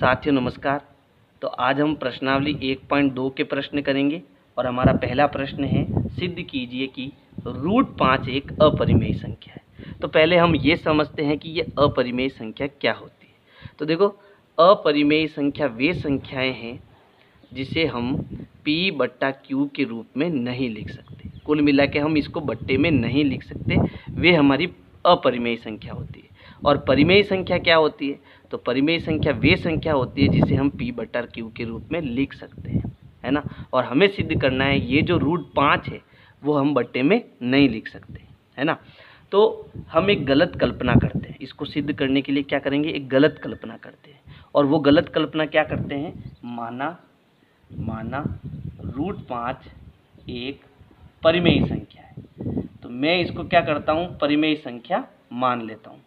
साथियों नमस्कार। तो आज हम प्रश्नावली 1.2 के प्रश्न करेंगे और हमारा पहला प्रश्न है, सिद्ध कीजिए कि √5 एक अपरिमेय संख्या है। तो पहले हम ये समझते हैं कि ये अपरिमेय संख्या क्या होती है। तो देखो, अपरिमेय संख्या वे संख्याएं हैं जिसे हम P/Q के रूप में नहीं लिख सकते। कुल मिला के हम इसको बट्टे में नहीं लिख सकते, वे हमारी अपरिमेय संख्या होती है। और परिमेय संख्या क्या होती है? तो परिमेय संख्या वे संख्या होती है जिसे हम P/Q के रूप में लिख सकते हैं, है ना। और हमें सिद्ध करना है ये जो √5 है वो हम बट्टे में नहीं लिख सकते, है ना। तो हम एक गलत कल्पना करते हैं। इसको सिद्ध करने के लिए क्या करेंगे, एक गलत कल्पना करते हैं। और वो गलत कल्पना क्या करते हैं, माना √5 एक परिमेय संख्या है, तो मैं इसको क्या करता हूँ, परिमेय संख्या मान लेता हूँ,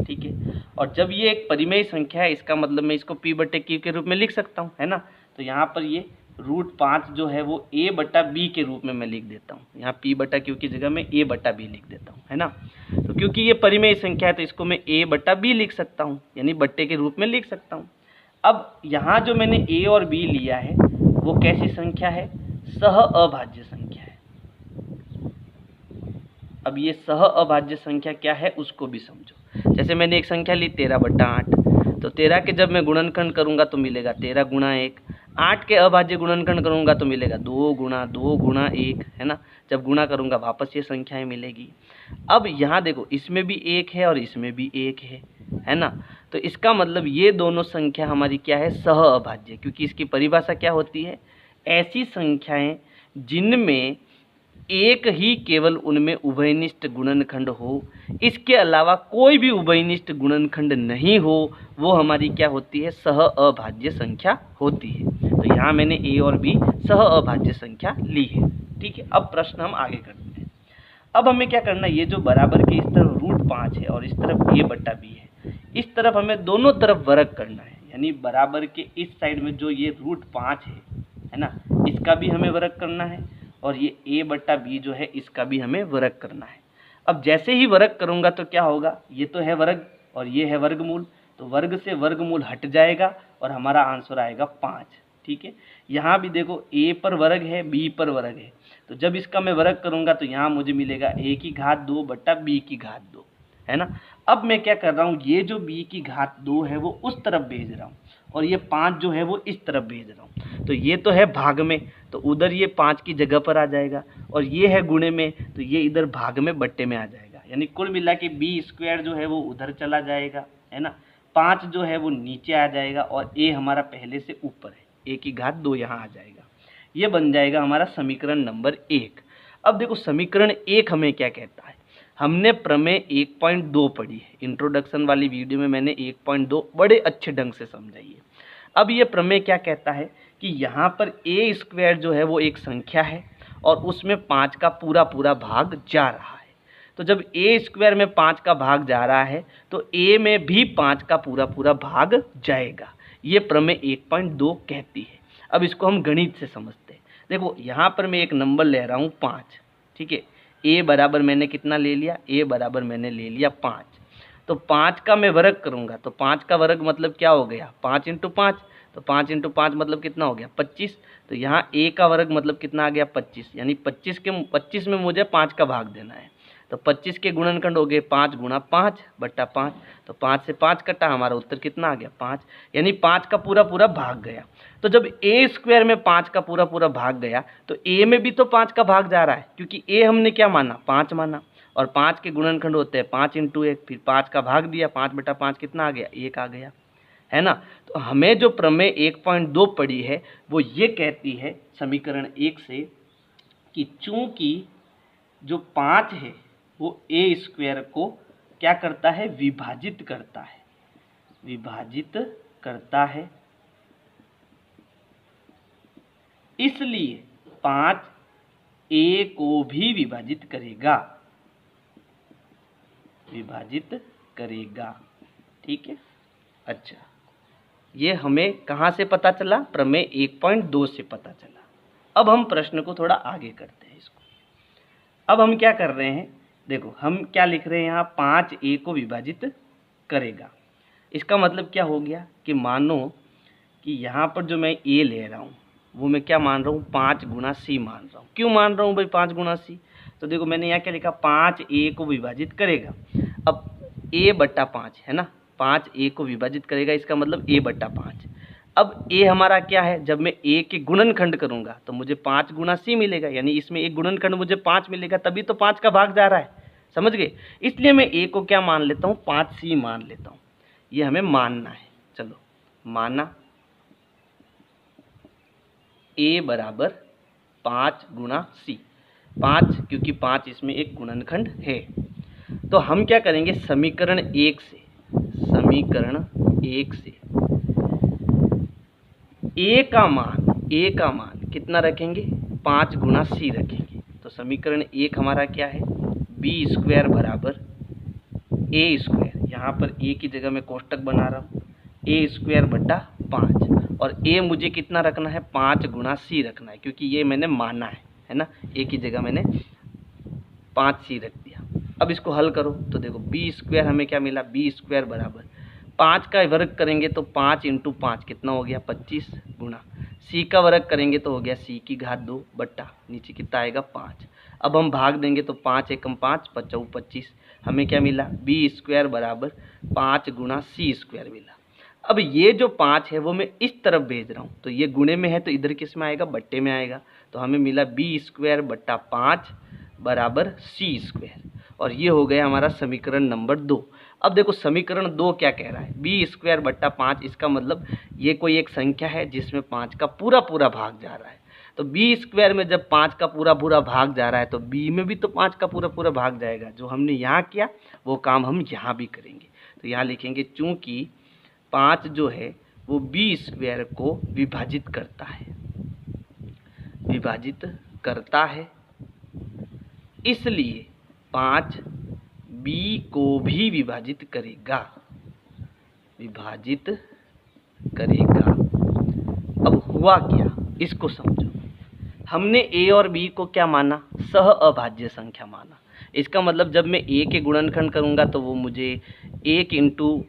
ठीक है। और जब ये एक परिमेय संख्या है, इसका मतलब मैं इसको P/Q के रूप में लिख सकता हूँ, है ना। तो यहाँ पर ये √5 जो है वो A/B के रूप में मैं लिख देता हूँ। यहाँ P/Q की जगह मैं A/B लिख देता हूँ, है ना। तो क्योंकि ये परिमेय संख्या है तो इसको मैं A/B लिख सकता हूँ, यानी बट्टे के रूप में लिख सकता हूँ। अब यहाँ जो मैंने A और B लिया है वो कैसी संख्या है, सह अभाज्य संख्या है। अब ये सह अभाज्य संख्या क्या है उसको भी समझो। जैसे मैंने एक संख्या ली 13/8, तो 13 के जब मैं गुणनखंड करूंगा तो मिलेगा 13 × 1। 8 के अभाज्य गुणनखंड करूंगा तो मिलेगा 2 × 2 × 1, है ना। जब गुणा करूंगा वापस ये संख्याएं मिलेगी। अब यहाँ देखो, इसमें भी 1 है और इसमें भी 1 है ना। तो इसका मतलब ये दोनों संख्या हमारी क्या है, सह अभाज्य। क्योंकि इसकी परिभाषा क्या होती है, ऐसी संख्याएं जिनमें एक ही केवल उनमें उभयनिष्ठ गुणनखंड हो, इसके अलावा कोई भी उभयनिष्ठ गुणनखंड नहीं हो, वो हमारी क्या होती है, सह अभाज्य संख्या होती है। तो यहाँ मैंने A और B सह अभाज्य संख्या ली है, ठीक है। अब प्रश्न हम आगे करते हैं। अब हमें क्या करना है, ये जो बराबर के इस तरफ √5 है और इस तरफ A/B है, इस तरफ हमें दोनों तरफ वर्ग करना है। यानी बराबर के इस साइड में जो ये √5 है ना, इसका भी हमें वर्ग करना है, और ये A/B जो है इसका भी हमें वर्ग करना है। अब जैसे ही वर्ग करूंगा तो क्या होगा, ये तो है वर्ग और ये है वर्गमूल, तो वर्ग से वर्गमूल हट जाएगा और हमारा आंसर आएगा 5, ठीक है। यहाँ भी देखो, A पर वर्ग है, B पर वर्ग है, तो जब इसका मैं वर्ग करूंगा तो यहाँ मुझे मिलेगा A⁴ B⁴, है ना। अब मैं क्या कर रहा हूँ, ये जो B⁴ है वो उस तरफ भेज रहा हूँ और ये 5 जो है वो इस तरफ भेज रहा हूँ। तो ये तो है भाग में, तो उधर ये 5 की जगह पर आ जाएगा, और ये है गुणे में, तो ये इधर भाग में बट्टे में आ जाएगा। यानी कुल मिला के B² जो है वो उधर चला जाएगा, है ना। 5 जो है वो नीचे आ जाएगा और A हमारा पहले से ऊपर है, A⁴ यहाँ आ जाएगा। ये बन जाएगा हमारा समीकरण नंबर 1। अब देखो, समीकरण 1 हमें क्या कहता है, हमने प्रमेय 1.2 पढ़ी है। इंट्रोडक्शन वाली वीडियो में मैंने 1.2 बड़े अच्छे ढंग से समझाई है। अब ये प्रमेय क्या कहता है कि यहाँ पर A² जो है वो एक संख्या है और उसमें 5 का पूरा पूरा भाग जा रहा है। तो जब A² में 5 का भाग जा रहा है तो A में भी 5 का पूरा पूरा भाग जाएगा। ये प्रमेय 1.2 कहती है। अब इसको हम गणित से समझते हैं। देखो, यहाँ पर मैं एक नंबर ले रहा हूँ 5, ठीक है। A बराबर मैंने कितना ले लिया, A बराबर मैंने ले लिया 5। तो 5 का मैं वर्ग करूंगा तो 5 का वर्ग मतलब क्या हो गया, 5 × 5, तो 5 × 5 मतलब कितना हो गया, 25। तो यहाँ A का वर्ग मतलब कितना आ गया, 25। यानी 25 में मुझे 5 का भाग देना है, तो 25 के गुणनखंड हो गए 5 × 5/5। तो 5 से 5 कटा, हमारा उत्तर कितना आ गया, 5। यानी 5 का पूरा पूरा भाग गया। तो जब A² में 5 का पूरा पूरा भाग गया तो A में भी तो 5 का भाग जा रहा है, क्योंकि A हमने क्या माना, 5 माना, और 5 के गुणनखंड होते हैं 5 × 1, फिर 5 का भाग दिया, 5/5 कितना आ गया, 1 आ गया, है ना। तो हमें जो प्रमेय 1.2 पढ़ी है वो ये कहती है समीकरण 1 से कि चूंकि जो 5 है वो A² को क्या करता है, विभाजित करता है, इसलिए 5 A को भी विभाजित करेगा, ठीक है। अच्छा, ये हमें कहाँ से पता चला, प्रमेय 1.2 से पता चला। अब हम प्रश्न को थोड़ा आगे करते हैं इसको। अब हम क्या कर रहे हैं, देखो हम क्या लिख रहे हैं यहाँ, 5 A को विभाजित करेगा। इसका मतलब क्या हो गया कि मानो कि यहाँ पर जो मैं ए ले रहा हूँ वो मैं क्या मान रहा हूँ, 5 गुना सी मान रहा हूँ। क्यों मान रहा हूँ भाई 5 गुना सी? तो देखो मैंने यहाँ क्या लिखा, 5 ए को विभाजित करेगा। अब ए बट्टा 5 है ना, 5 ए को विभाजित करेगा, इसका मतलब ए बट्टा 5। अब ए हमारा क्या है, जब मैं ए के गुणनखंड करूँगा तो मुझे 5 गुना सी मिलेगा, यानी इसमें एक गुणनखंड मुझे 5 मिलेगा, तभी तो 5 का भाग जा रहा है, समझ गए। इसलिए मैं ए को क्या मान लेता हूँ, 5 सी मान लेता हूँ। ये हमें मानना है। चलो माना ए बराबर 5 गुना सी, 5 क्योंकि 5 इसमें एक गुणनखंड है। तो हम क्या करेंगे, समीकरण 1 से ए का मान कितना रखेंगे, 5 गुना सी रखेंगे। तो समीकरण 1 हमारा क्या है, बी स्क्वायर बराबर ए स्क्वायर, यहाँ पर ए की जगह मैं कोष्टक बना रहा हूँ, ए स्क्वायर बट्टा 5, और ए मुझे कितना रखना है, 5 गुना सी रखना है, क्योंकि ये मैंने माना है ना, ए की जगह मैंने 5 सी रख दिया। अब इसको हल करो तो देखो बी स्क्वायर हमें क्या मिला, बी स्क्वायर बराबर 5 का वर्ग करेंगे तो 5 इंटू 5 कितना हो गया, 25 गुना सी का वर्ग करेंगे तो हो गया सी की घात 2 बट्टा नीचे कितना आएगा 5। अब हम भाग देंगे तो 5 एकम 5, 5 25, हमें क्या मिला, बी स्क्वायर बराबर 5 गुना सी स्क्वायर मिला। अब ये जो 5 है वो मैं इस तरफ भेज रहा हूँ, तो ये गुणे में है तो इधर किस में आएगा, बट्टे में आएगा। तो हमें मिला बी स्क्वायर बट्टा 5 बराबर सी स्क्वायर, और ये हो गया हमारा समीकरण नंबर 2। अब देखो समीकरण 2 क्या कह रहा है, बी स्क्वायर बट्टा 5, इसका मतलब ये कोई एक संख्या है जिसमें 5 का पूरा पूरा भाग जा रहा है। तो बी स्क्वायर में जब 5 का पूरा पूरा भाग जा रहा है तो बी में भी तो 5 का पूरा पूरा भाग जाएगा। जो हमने यहाँ किया वो काम हम यहाँ भी करेंगे। तो यहाँ लिखेंगे चूँकि 5 जो है वो बी स्क्वायर को विभाजित करता है, इसलिए 5 बी को भी विभाजित करेगा। अब हुआ क्या, इसको समझो। हमने ए और बी को क्या माना, सह अभाज्य संख्या माना। इसका मतलब जब मैं ए के गुणनखंड करूंगा तो वो मुझे 1 इंटू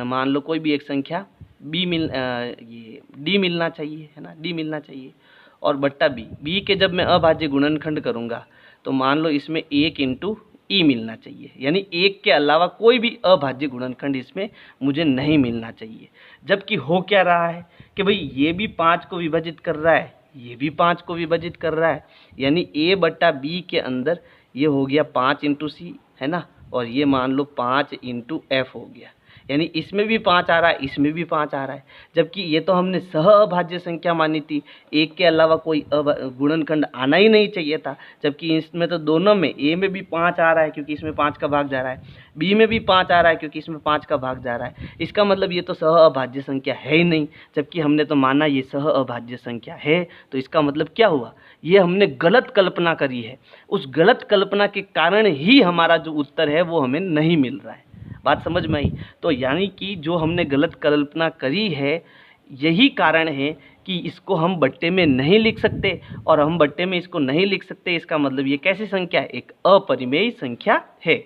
मान लो कोई भी एक संख्या ये डी मिलना चाहिए, है ना, डी मिलना चाहिए, और बट्टा बी के जब मैं अभाज्य गुणनखंड करूंगा तो मान लो इसमें 1 इंटू ई मिलना चाहिए, यानी 1 के अलावा कोई भी अभाज्य गुणनखंड इसमें मुझे नहीं मिलना चाहिए। जबकि हो क्या रहा है कि भाई ये भी 5 को विभाजित कर रहा है, ये भी 5 को विभाजित कर रहा है, यानी ए बट्टा बी के अंदर ये हो गया 5 इंटू सी, है ना, और ये मान लो 5 इंटू एफ हो गया, यानी इसमें भी 5 आ रहा है, इसमें भी 5 आ रहा है। जबकि ये तो हमने सह अभाज्य संख्या मानी थी, एक के अलावा कोई गुणनखंड आना ही नहीं चाहिए था। जबकि इसमें तो दोनों में, ए में भी 5 आ रहा है क्योंकि इसमें 5 का भाग जा रहा है, बी में भी 5 आ रहा है क्योंकि इसमें 5 का भाग जा रहा है। इसका मतलब ये तो सह अभाज्य संख्या है ही नहीं, जबकि हमने तो माना ये सह अभाज्य संख्या है। तो इसका मतलब क्या हुआ, ये हमने गलत कल्पना करी है। उस गलत कल्पना के कारण ही हमारा जो उत्तर है वो हमें नहीं मिल रहा है। बात समझ में आई? तो यानी कि जो हमने गलत कल्पना करी है यही कारण है कि इसको हम बट्टे में नहीं लिख सकते, और हम बट्टे में इसको नहीं लिख सकते इसका मतलब ये कैसी संख्या है, एक अपरिमेय संख्या है।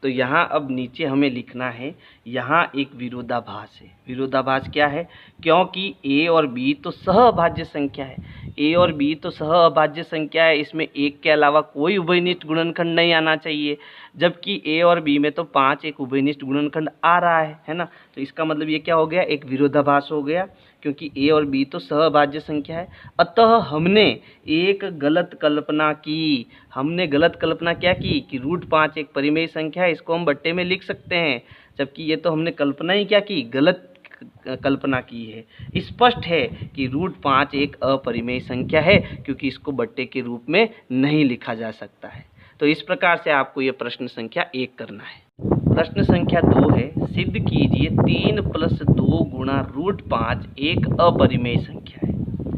तो यहाँ अब नीचे हमें लिखना है, यहाँ एक विरोधाभास है। विरोधाभास क्या है, क्योंकि ए और बी तो सह अभाज्य संख्या है, ए और बी तो सह अभाज्य संख्या है, इसमें एक के अलावा कोई उभयनिष्ठ गुणनखंड नहीं आना चाहिए। जबकि ए और बी में तो 5 एक उभयनिष्ठ गुणनखंड आ रहा है ना। तो इसका मतलब ये क्या हो गया, एक विरोधाभास हो गया, क्योंकि ए और बी तो सहअभाज्य संख्या है। अतः हमने एक गलत कल्पना की। हमने गलत कल्पना क्या की कि √5 एक परिमेय संख्या है, इसको हम बट्टे में लिख सकते हैं। जबकि ये तो हमने कल्पना ही क्या की, गलत कल्पना की है। स्पष्ट है कि √5 एक अपरिमेय संख्या है, क्योंकि इसको बट्टे के रूप में नहीं लिखा जा सकता है। तो इस प्रकार से आपको ये प्रश्न संख्या 1 करना है। प्रश्न संख्या 2 है, सिद्ध कीजिए 3 + 2 गुणा √5 एक अपरिमेय संख्या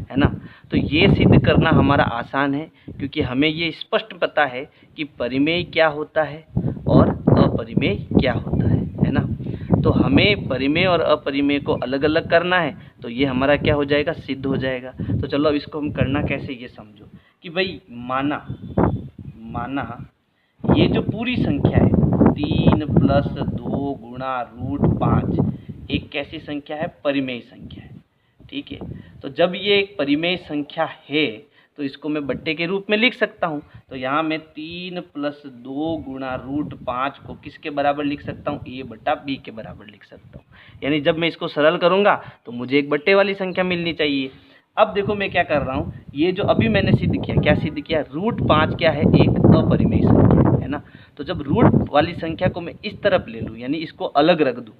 है ना। तो ये सिद्ध करना हमारा आसान है, क्योंकि हमें ये स्पष्ट पता है कि परिमेय क्या होता है और अपरिमेय क्या होता है ना। तो हमें परिमेय और अपरिमेय को अलग अलग करना है, तो ये हमारा क्या हो जाएगा, सिद्ध हो जाएगा। तो चलो अब इसको हम करना कैसे ये समझो कि भाई माना ये जो पूरी संख्या है 3 + 2 गुणा √5 एक कैसी संख्या है, परिमेय संख्या है। ठीक है, तो जब ये एक परिमेय संख्या है तो इसको मैं बट्टे के रूप में लिख सकता हूँ। तो यहाँ मैं 3 + 2 गुणा √5 को किसके बराबर लिख सकता हूँ, a बटा b के बराबर लिख सकता हूँ। यानी जब मैं इसको सरल करूँगा तो मुझे एक बट्टे वाली संख्या मिलनी चाहिए। अब देखो मैं क्या कर रहा हूँ, ये जो अभी मैंने सिद्ध किया, क्या सिद्ध किया, √5 क्या है, एक अपरिमेय संख्या है ना। तो जब रूट वाली संख्या को मैं इस तरफ ले लूँ, यानी इसको अलग रख दूँ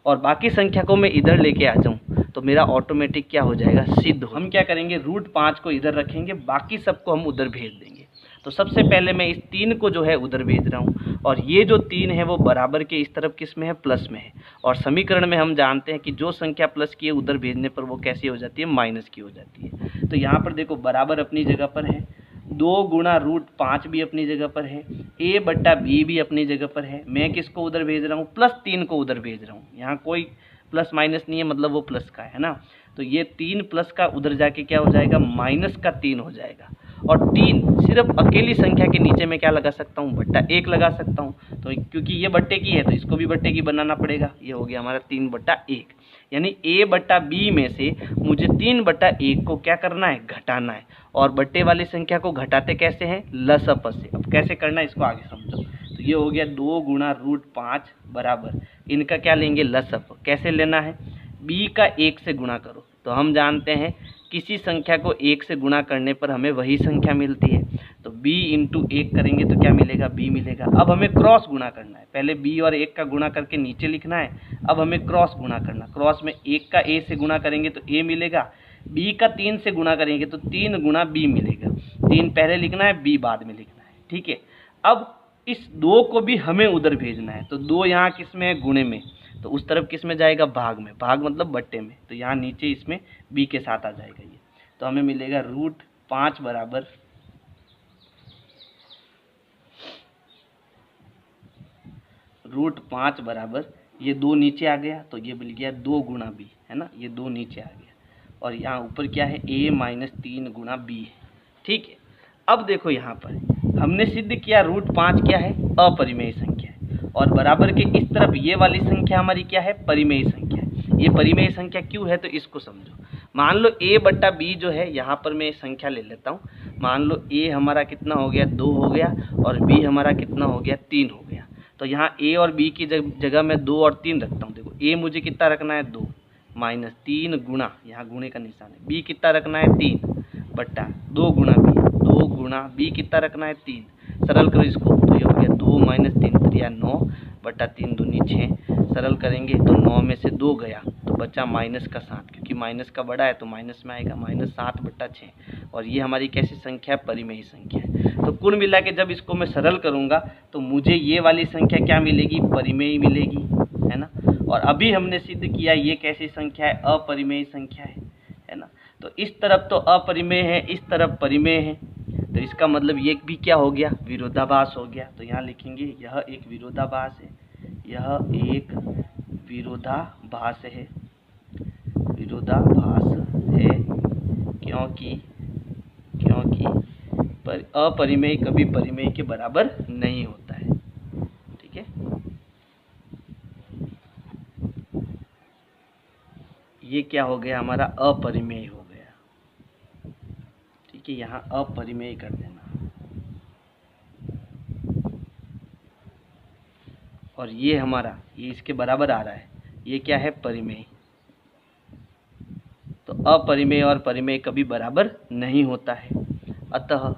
और बाकी संख्या को मैं इधर लेके आ जाऊँ, तो मेरा ऑटोमेटिक क्या हो जाएगा, सिद्ध। हम क्या करेंगे, √5 को इधर रखेंगे, बाकी सबको हम उधर भेज देंगे। तो सबसे पहले मैं इस 3 को जो है उधर भेज रहा हूँ, और ये जो 3 है वो बराबर के इस तरफ किस में है, प्लस में है। और समीकरण में हम जानते हैं कि जो संख्या प्लस की है उधर भेजने पर वो कैसी हो जाती है, माइनस की हो जाती है। तो यहाँ पर देखो बराबर अपनी जगह पर है, 2 गुणा √5 भी अपनी जगह पर है, a बटा b भी अपनी जगह पर है। मैं किसको उधर भेज रहा हूँ, +3 को उधर भेज रहा हूँ। यहाँ कोई प्लस माइनस नहीं है, मतलब वो प्लस का है ना। तो ये 3 प्लस का उधर जाके क्या हो जाएगा, -3 हो जाएगा। और 3 सिर्फ अकेली संख्या के नीचे में क्या लगा सकता हूँ, बट्टा 1 लगा सकता हूँ। तो क्योंकि ये बट्टे की है तो इसको भी बट्टे की बनाना पड़ेगा। ये हो गया हमारा 3/1, यानी a बटा b में से मुझे 3/1 को क्या करना है, घटाना है। और बट्टे वाली संख्या को घटाते कैसे हैं, लसअ से। अब कैसे करना है इसको आगे समझो। तो ये हो गया 2 गुणा √5 बराबर, इनका क्या लेंगे, लसअ। कैसे लेना है, b का 1 से गुणा करो। तो हम जानते हैं किसी संख्या को 1 से गुणा करने पर हमें वही संख्या मिलती है। तो b × 1 करेंगे तो क्या मिलेगा, b मिलेगा। अब हमें क्रॉस गुणा करना है, पहले b और 1 का गुणा करके नीचे लिखना है। अब हमें क्रॉस गुणा करना, क्रॉस में 1 का a से गुणा करेंगे तो a मिलेगा, b का 3 से गुणा करेंगे तो 3 गुणा b मिलेगा। 3 पहले लिखना है, b बाद में लिखना है। ठीक है, अब इस 2 को भी हमें उधर भेजना है। तो 2 यहाँ किस में है, गुणे में, तो उस तरफ किस में जाएगा, भाग में, भाग मतलब बट्टे में। तो यहाँ नीचे इसमें b के साथ आ जाएगा ये। तो हमें मिलेगा √5 बराबर √5 बराबर, ये 2 नीचे आ गया तो ये मिल गया 2 गुणा b, है ना। ये 2 नीचे आ गया और यहाँ ऊपर क्या है, a - 3 गुणा b है। ठीक है, अब देखो यहाँ पर हमने सिद्ध किया √5 क्या है, अपरिमेय संख्या है, और बराबर के इस तरफ ये वाली संख्या हमारी क्या है, परिमेय संख्या है। ये परिमेय संख्या क्यों है, तो इसको समझो। मान लो a बटा b जो है, यहाँ पर मैं संख्या ले लेता हूँ। मान लो a हमारा कितना हो गया, 2 हो गया, और b हमारा कितना हो गया, 3 हो गया। तो यहाँ a और b की जगह मैं 2 और 3 रखता हूँ। देखो a मुझे कितना रखना है, 2 -3 गुणा, यहाँ गुणे का निशान है, b कितना रखना है, 3 बट्टा 2 गुणा b, 2 गुणा b कितना रखना है, 3। सरल करो इसको तो ये हो गया 2 - 3 × 9 बटा 3 दूनी 6। सरल करेंगे तो 9 में से 2 गया तो बचा -7, क्योंकि माइनस का बड़ा है तो माइनस में आएगा, -7/6। और ये हमारी कैसी संख्या है, परिमेय संख्या है। तो कुल मिला के जब इसको मैं सरल करूँगा तो मुझे ये वाली संख्या क्या मिलेगी, परिमेय मिलेगी, है ना। और अभी हमने सिद्ध किया ये कैसी संख्या है, अपरिमेय संख्या है ना। तो इस तरफ तो अपरिमेय है, इस तरफ परिमेय है, तो इसका मतलब ये भी क्या हो गया, विरोधाभास हो गया। तो यहाँ लिखेंगे यह एक विरोधाभास है, यह एक विरोधाभास है, विरोधाभास है, क्योंकि अपरिमेय कभी परिमेय के बराबर नहीं होता है। ठीक है, ये क्या हो गया, हमारा अपरिमेय हो गया। ठीक है, यहाँ अपरिमेय कर देना। और ये हमारा, ये इसके बराबर आ रहा है, ये क्या है, परिमेय। तो अपरिमेय और परिमेय कभी बराबर नहीं होता है। अतः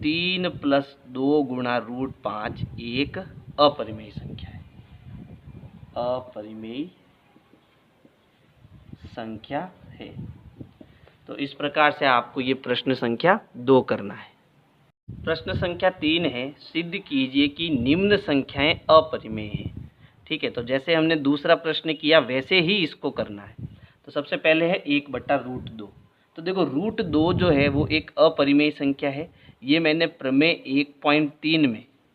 3 + 2 गुणा √5 एक अपरिमेय संख्या है, अपरिमेय संख्या है। तो इस प्रकार से आपको ये प्रश्न संख्या 2 करना है। प्रश्न संख्या 3 है, सिद्ध कीजिए कि निम्न संख्याएं अपरिमेय हैं। ठीक है, तो जैसे हमने दूसरा प्रश्न किया वैसे ही इसको करना है। तो सबसे पहले है 1/√2। तो देखो √2 जो है वो एक अपरिमेय संख्या है। ये मैंने प्रमेय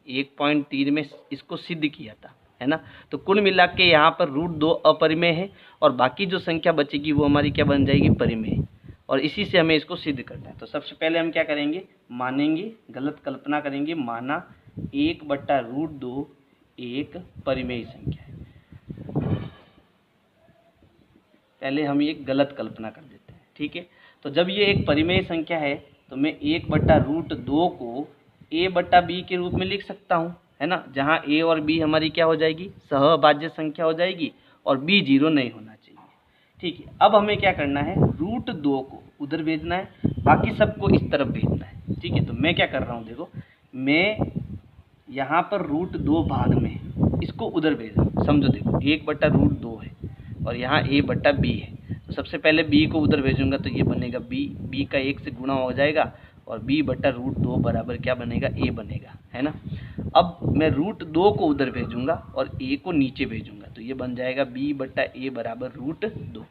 1.3 में इसको सिद्ध किया था, है ना। तो कुल मिला के यहाँ पर √2 अपरिमेय है और बाकी जो संख्या बचेगी वो हमारी क्या बन जाएगी, परिमेय। और इसी से हमें इसको सिद्ध करना है। तो सबसे पहले हम क्या करेंगे, मानेंगे, गलत कल्पना करेंगे, माना 1/√2 एक परिमेय संख्या है। पहले हम एक गलत कल्पना कर देते हैं, ठीक है। तो जब ये एक परिमेय संख्या है तो मैं 1/√2 को a/b के रूप में लिख सकता हूँ, है ना, जहाँ a और b हमारी क्या हो जाएगी, सहअभाज्य संख्या हो जाएगी और b 0 नहीं होना चाहिए, ठीक है। अब हमें क्या करना है, √2 को उधर भेजना है, बाकी सबको इस तरफ भेजना है, ठीक है। तो मैं क्या कर रहा हूँ, देखो मैं यहाँ पर √2 भाग में इसको उधर भेज रहा हूँ, समझो, देखो 1/√2 है और यहाँ a/b है, तो सबसे पहले b को उधर भेजूंगा तो ये बनेगा b का 1 से गुणा हो जाएगा और b/√2 बराबर क्या बनेगा, a बनेगा, है ना। अब मैं √2 को उधर भेजूंगा और a को नीचे भेजूंगा तो ये बन जाएगा b/a बराबर √2।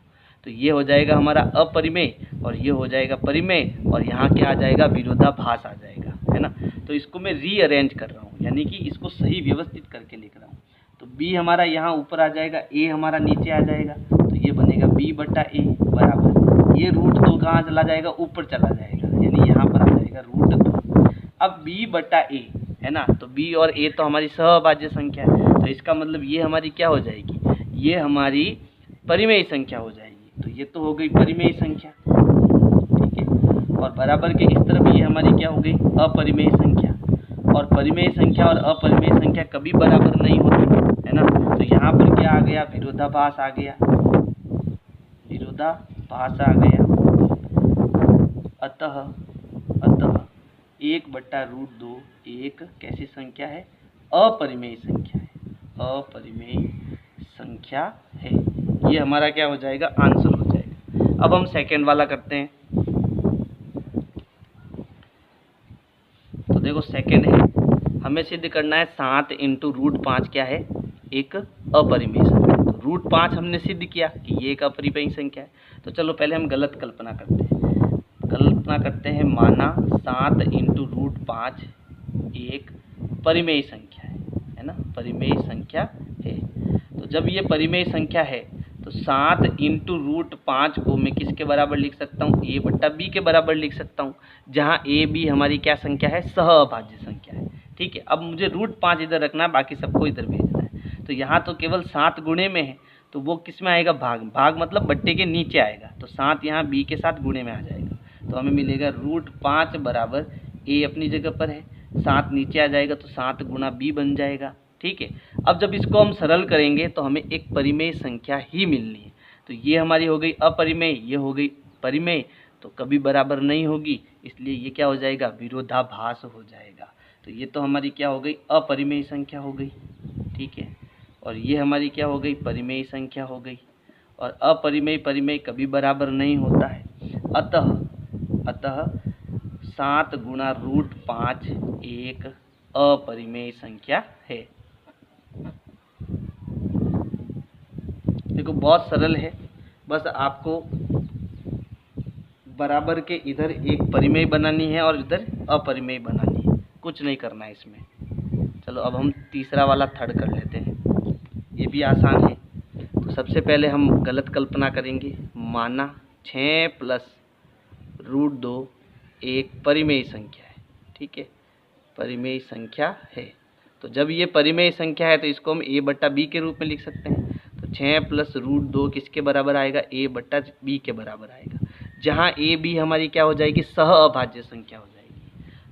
तो ये हो जाएगा हमारा अपरिमेय और ये हो जाएगा परिमेय और यहाँ क्या आ जाएगा, विरोधाभास आ जाएगा, है ना। तो इसको मैं रीअरेंज कर रहा हूँ, यानी कि इसको सही व्यवस्थित करके लिख रहा हूँ। तो b हमारा यहाँ ऊपर आ जाएगा, a हमारा नीचे आ जाएगा, तो ये बनेगा b/a बराबर, ये √2 कहाँ चला जाएगा, ऊपर चला जाएगा, यानी यहाँ पर आ जाएगा √2। अब b/a, है ना, तो b और a तो हमारी सहअभाज्य संख्या है, तो इसका मतलब ये हमारी क्या हो जाएगी, ये हमारी परिमेय संख्या हो जाएगी। तो ये तो हो गई परिमेय संख्या, ठीक है। और बराबर के इस तरफ ये हमारी क्या हो गई, अपरिमेय संख्या। और परिमेय संख्या और अपरिमेय संख्या कभी बराबर नहीं होती, है ना। तो यहाँ पर क्या आ गया, विरोधाभास आ गया, विरोधाभास आ गया। अतः 1/√2 एक कैसी संख्या है, अपरिमेय संख्या है, अपरिमेय संख्या है। ये हमारा क्या हो जाएगा, आंसर हो जाएगा। अब हम सेकंड वाला करते हैं। तो देखो सेकंड है, हमें सिद्ध करना है 7 × √5 क्या है, एक अपरिमेय संख्या। तो √5 हमने सिद्ध किया कि ये एक अपरिमेय संख्या है। तो चलो पहले हम गलत कल्पना करते हैं, माना 7 × √5 एक परिमेय संख्या है ना, परिमेय संख्या है। तो जब ये परिमेय संख्या है तो 7 × √5 को मैं किसके बराबर लिख सकता हूँ, a/b के बराबर लिख सकता हूँ, जहाँ a b हमारी क्या संख्या है, सहअभाज्य संख्या है, ठीक है। अब मुझे √5 इधर रखना है, बाकी सबको इधर भेजना है। तो यहाँ तो केवल 7 गुणे में है, तो वो किस में आएगा, भाग मतलब बट्टे के नीचे आएगा, तो 7 यहाँ b के साथ गुणे में आ जाएगा। तो हमें मिलेगा √5 बराबर a अपनी जगह पर है, 7 नीचे आ जाएगा तो 7 गुणा b बन जाएगा, ठीक है। अब जब इसको हम सरल करेंगे तो हमें एक परिमेय संख्या ही मिलनी है। तो ये हमारी हो गई अपरिमेय, ये हो गई परिमेय, तो कभी बराबर नहीं होगी, इसलिए ये क्या हो जाएगा, विरोधाभास हो जाएगा। तो ये तो हमारी क्या हो गई, अपरिमेय संख्या हो गई, ठीक है। और ये हमारी क्या हो गई, परिमेय संख्या हो गई। और अपरिमेय परिमेय कभी बराबर नहीं होता है। अतः 7 गुणा √5 एक अपरिमेय संख्या है। देखो बहुत सरल है, बस आपको बराबर के इधर एक परिमेय बनानी है और इधर अपरिमेय बनानी है, कुछ नहीं करना है इसमें। चलो अब हम तीसरा वाला थर्ड कर लेते हैं, ये भी आसान है। तो सबसे पहले हम गलत कल्पना करेंगे, माना 6 + √2 एक परिमेय संख्या है, ठीक है, परिमेय संख्या है। तो जब ये परिमेय संख्या है तो इसको हम a/b के रूप में लिख सकते हैं। तो 6 + √2 किसके बराबर आएगा, a/b के बराबर आएगा, जहाँ a b हमारी क्या हो जाएगी, सहअभाज्य संख्या हो जाएगी।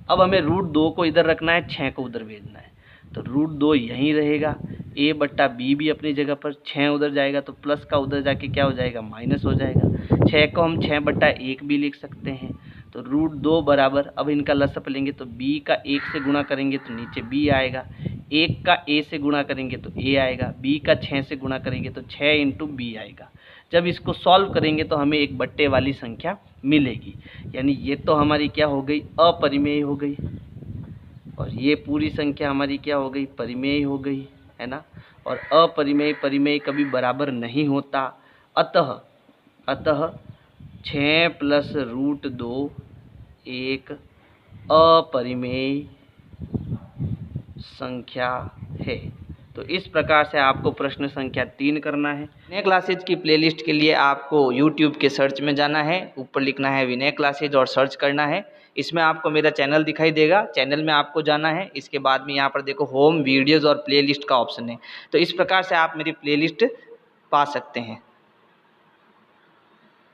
अब हमें √2 को इधर रखना है, 6 को उधर भेजना है, तो √2 यहीं रहेगा, a/b भी अपनी जगह पर, 6 उधर जाएगा तो प्लस का उधर जाके क्या हो जाएगा, माइनस हो जाएगा। 6 को हम 6/1 भी लिख सकते हैं। तो √2 बराबर, अब इनका लसअप लेंगे तो b का 1 से गुणा करेंगे तो नीचे b आएगा, 1 का a से गुणा करेंगे तो a आएगा, b का 6 से गुणा करेंगे तो 6 × b आएगा। जब इसको सॉल्व करेंगे तो हमें एक बट्टे वाली संख्या मिलेगी, यानी ये तो हमारी क्या हो गई, अपरिमेय हो गई, और ये पूरी संख्या हमारी क्या हो गई, परिमेय हो गई, है ना। और अपरिमेय परिमेय कभी बराबर नहीं होता। अतः 6 + √2 एक अपरिमेय संख्या है। तो इस प्रकार से आपको प्रश्न संख्या 3 करना है। विनय क्लासेज की प्लेलिस्ट के लिए आपको YouTube के सर्च में जाना है, ऊपर लिखना है विनय क्लासेज और सर्च करना है। इसमें आपको मेरा चैनल दिखाई देगा, चैनल में आपको जाना है। इसके बाद में यहाँ पर देखो होम, वीडियोज़ और प्लेलिस्ट का ऑप्शन है। तो इस प्रकार से आप मेरी प्लेलिस्ट पा सकते हैं।